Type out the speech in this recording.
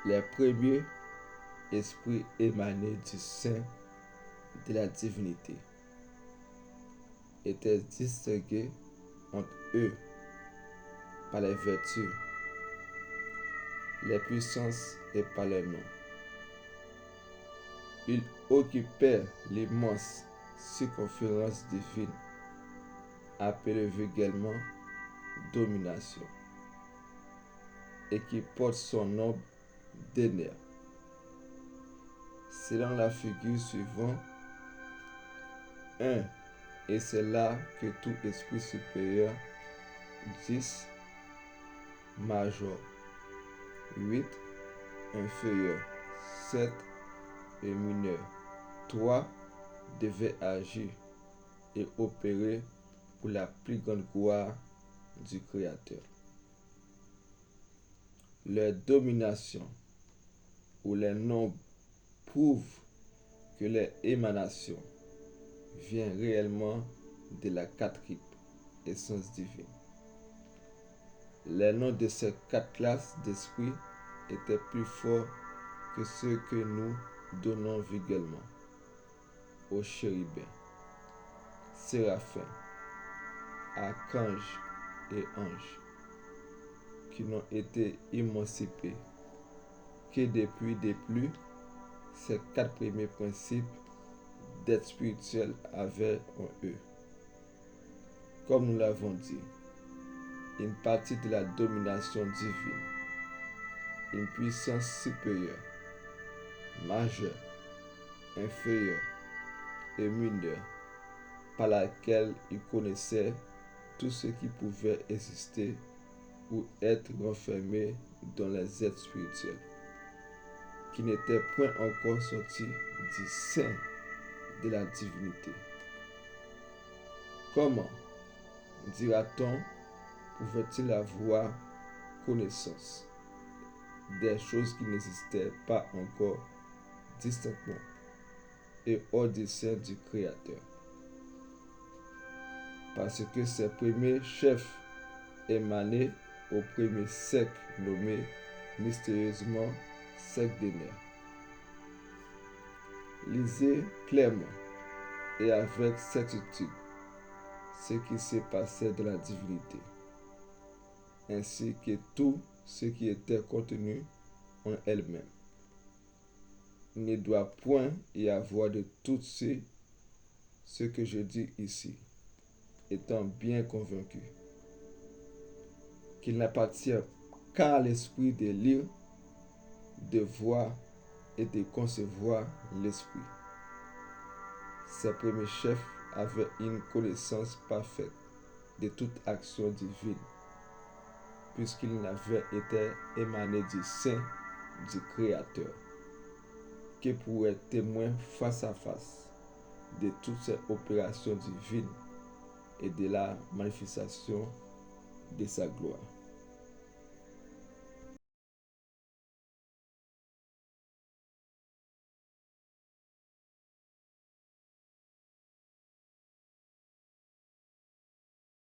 Les premiers esprits émanés du sein de la divinité étaient distingués entre eux par les vertus, les puissances et par les noms. Ils occupaient l'immense circonférence divine, appelée vulgairement domination, et qui porte son nom d'éner. Selon la figure suivante, 1. Et c'est là que tout esprit supérieur, 10. Major, 8. Inférieur, 7. Et mineur, 3. Devait agir et opérer pour la plus grande gloire du Créateur. Leur domination ou les nombres prouvent que les émanations viennent réellement de la quatrième essence divine. Les noms de ces 4 classes d'esprits étaient plus forts que ceux que nous donnons vulgairement aux chérubins, séraphins, archanges et anges, qui n'ont été émancipés que depuis de plus ces 4 premiers principes d'être spirituel avaient en eux. Comme nous l'avons dit, une partie de la domination divine, une puissance supérieure, majeure, inférieure et mineure, par laquelle ils connaissaient tout ce qui pouvait exister ou être renfermé dans les êtres spirituels, qui n'étaient point encore sortis du sein de la divinité. Comment, dira-t-on, pouvait-il avoir connaissance des choses qui n'existaient pas encore distinctement et hors du sein du Créateur? Parce que ces premiers chefs émanés au premier siècle nommé mystérieusement siècle d'éner. Lisez clairement et avec certitude ce qui s'est passé dans la divinité, ainsi que tout ce qui était contenu en elle-même. Il ne doit point y avoir de tout ce que je dis ici, étant bien convaincu qu'il n'appartient qu'à l'esprit de lire, de voir et de concevoir l'esprit. Ces premiers chefs avaient une connaissance parfaite de toute action divine, puisqu'ils n'avaient été émanés du sein du Créateur, que pour être témoins face à face de toutes ces opérations divines et de la manifestation de sa gloire.